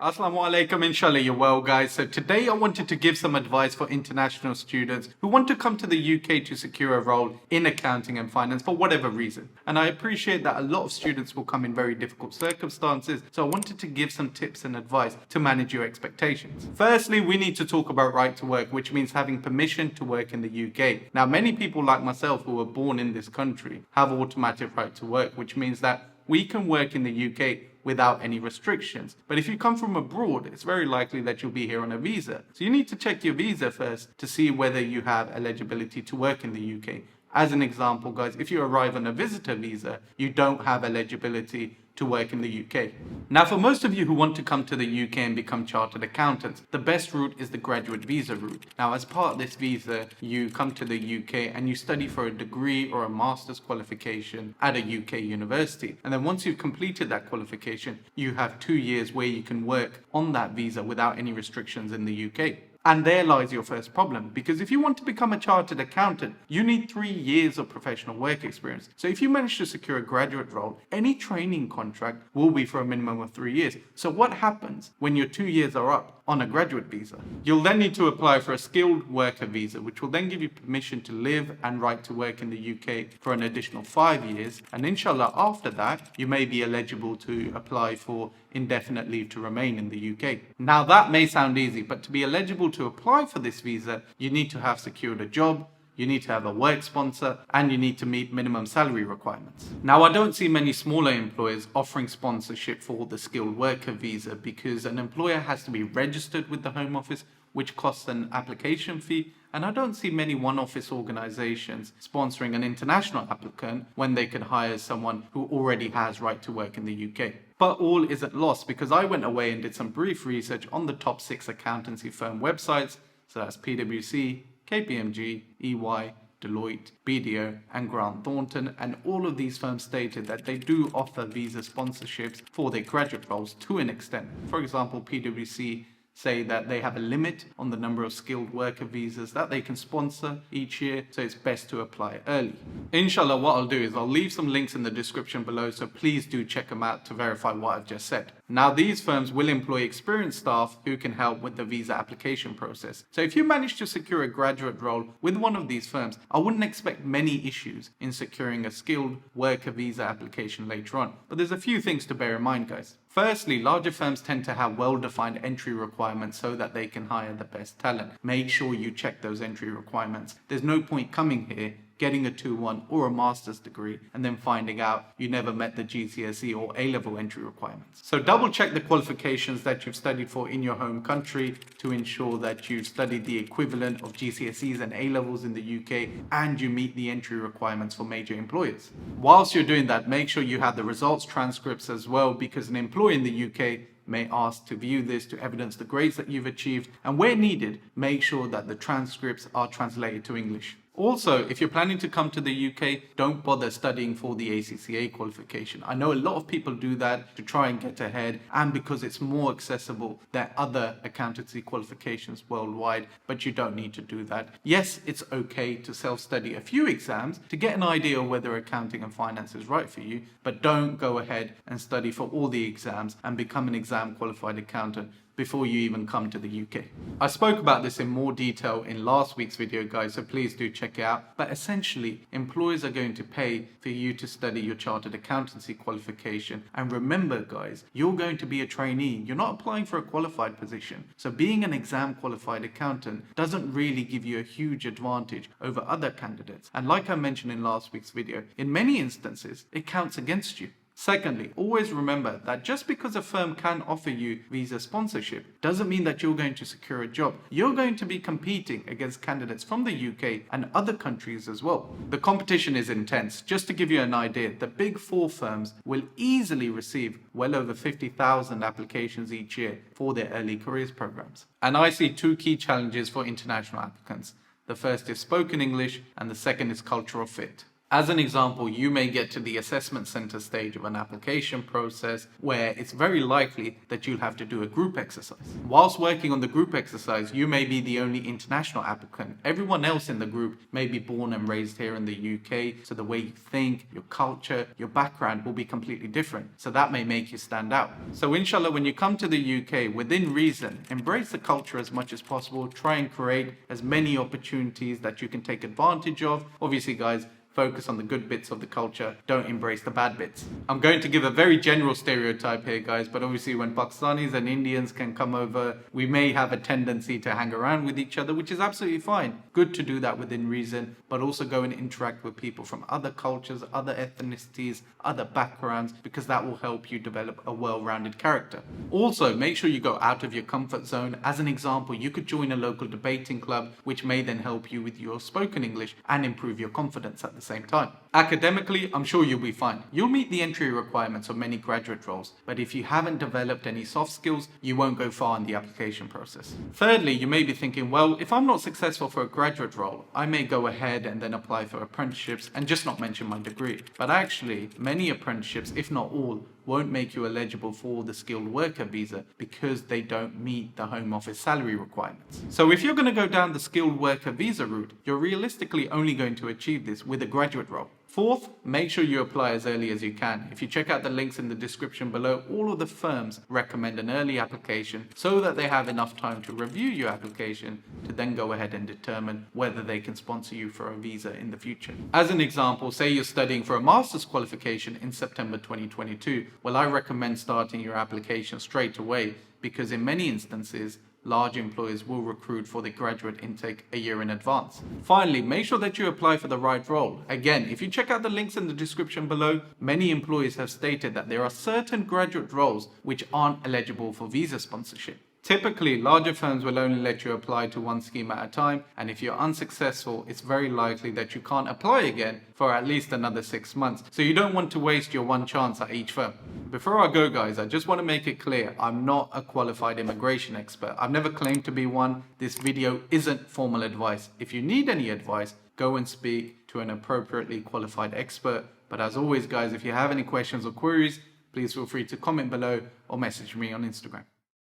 Assalamu alaikum, inshallah you're well guys. So today I wanted to give some advice for international students who want to come to the UK to secure a role in accounting and finance for whatever reason. And I appreciate that a lot of students will come in very difficult circumstances, so I wanted to give some tips and advice to manage your expectations. Firstly, we need to talk about right to work, which means having permission to work in the UK. Now, many people like myself who were born in this country have automatic right to work, which means that we can work in the UK without any restrictions. But if you come from abroad, it's very likely that you'll be here on a visa. So you need to check your visa first to see whether you have eligibility to work in the UK. As an example, guys, if you arrive on a visitor visa, you don't have eligibility to work in the UK. Now, for most of you who want to come to the UK and become chartered accountants, the best route is the graduate visa route. Now, as part of this visa, you come to the UK and you study for a degree or a master's qualification at a UK university. And then once you've completed that qualification, you have 2 years where you can work on that visa without any restrictions in the UK. And there lies your first problem, because if you want to become a chartered accountant, you need 3 years of professional work experience. So if you manage to secure a graduate role, any training contract will be for a minimum of 3 years. So what happens when your 2 years are up on a graduate visa? You'll then need to apply for a skilled worker visa, which will then give you permission to live and right to work in the UK for an additional 5 years. And inshallah, after that, you may be eligible to apply for indefinite leave to remain in the UK. Now, that may sound easy, but to be eligible to apply for this visa, you need to have secured a job, you need to have a work sponsor, and you need to meet minimum salary requirements. Now, I don't see many smaller employers offering sponsorship for the skilled worker visa because an employer has to be registered with the Home Office, which costs an application fee. And I don't see many one-office organizations sponsoring an international applicant when they could hire someone who already has right to work in the UK. But all isn't lost, because I went away and did some brief research on the top 6 accountancy firm websites. So that's PwC, KPMG, EY, Deloitte, BDO, and Grant Thornton, and all of these firms stated that they do offer visa sponsorships for their graduate roles to an extent. For example, PwC say that they have a limit on the number of skilled worker visas that they can sponsor each year, so it's best to apply early. Inshallah, what I'll do is I'll leave some links in the description below, so please do check them out to verify what I've just said. Now, these firms will employ experienced staff who can help with the visa application process. So if you manage to secure a graduate role with one of these firms, I wouldn't expect many issues in securing a skilled worker visa application later on. But there's a few things to bear in mind, guys. Firstly, larger firms tend to have well-defined entry requirements so that they can hire the best talent. Make sure you check those entry requirements. There's no point coming here, getting a 2-1 or a master's degree, and then finding out you never met the GCSE or A-level entry requirements. So double check the qualifications that you've studied for in your home country to ensure that you've studied the equivalent of GCSEs and A-levels in the UK, and you meet the entry requirements for major employers. Whilst you're doing that, make sure you have the results transcripts as well, because an employer in the UK may ask to view this to evidence the grades that you've achieved, and where needed, make sure that the transcripts are translated to English. Also, if you're planning to come to the UK, don't bother studying for the ACCA qualification. I know a lot of people do that to try and get ahead, and because it's more accessible than other accountancy qualifications worldwide, but you don't need to do that. Yes, it's okay to self-study a few exams to get an idea of whether accounting and finance is right for you, but don't go ahead and study for all the exams and become an exam qualified accountant before you even come to the UK. I spoke about this in more detail in last week's video, guys, so please do check it out. But essentially, employers are going to pay for you to study your chartered accountancy qualification. And remember, guys, you're going to be a trainee. You're not applying for a qualified position. So being an exam qualified accountant doesn't really give you a huge advantage over other candidates. And like I mentioned in last week's video, in many instances, it counts against you. Secondly, always remember that just because a firm can offer you visa sponsorship doesn't mean that you're going to secure a job. You're going to be competing against candidates from the UK and other countries as well. The competition is intense. Just to give you an idea, the big 4 firms will easily receive well over 50,000 applications each year for their early careers programs. And I see 2 key challenges for international applicants. The first is spoken English and the second is cultural fit. As an example, you may get to the assessment center stage of an application process where it's very likely that you'll have to do a group exercise. Whilst working on the group exercise, you may be the only international applicant. Everyone else in the group may be born and raised here in the UK, so the way you think, your culture, your background will be completely different. So that may make you stand out. So inshallah, when you come to the UK, within reason, embrace the culture as much as possible. Try and create as many opportunities that you can take advantage of. Obviously, guys, focus on the good bits of the culture, don't embrace the bad bits. I'm going to give a very general stereotype here, guys, but obviously when Pakistanis and Indians can come over, we may have a tendency to hang around with each other, which is absolutely fine. Good to do that within reason, but also go and interact with people from other cultures, other ethnicities, other backgrounds, because that will help you develop a well-rounded character. Also, make sure you go out of your comfort zone. As an example, you could join a local debating club, which may then help you with your spoken English and improve your confidence at the same time. Academically, I'm sure you'll be fine. You'll meet the entry requirements of many graduate roles, but if you haven't developed any soft skills, you won't go far in the application process. Thirdly, you may be thinking, well, if I'm not successful for a graduate role, I may go ahead and then apply for apprenticeships and just not mention my degree. But actually, many apprenticeships, if not all, won't make you eligible for the skilled worker visa because they don't meet the Home Office salary requirements. So if you're going to go down the skilled worker visa route, you're realistically only going to achieve this with a graduate role. Fourth, make sure you apply as early as you can. If you check out the links in the description below, all of the firms recommend an early application so that they have enough time to review your application to then go ahead and determine whether they can sponsor you for a visa in the future. As an example, say you're studying for a master's qualification in September 2022. Well, I recommend starting your application straight away because in many instances, large employers will recruit for the graduate intake a year in advance. Finally, make sure that you apply for the right role. Again, if you check out the links in the description below, many employers have stated that there are certain graduate roles which aren't eligible for visa sponsorship. Typically, larger firms will only let you apply to one scheme at a time, and if you're unsuccessful, it's very likely that you can't apply again for at least another 6 months. So you don't want to waste your one chance at each firm. Before I go, guys, I just want to make it clear, I'm not a qualified immigration expert. I've never claimed to be one. This video isn't formal advice. If you need any advice, go and speak to an appropriately qualified expert. But as always, guys, if you have any questions or queries, please feel free to comment below or message me on Instagram.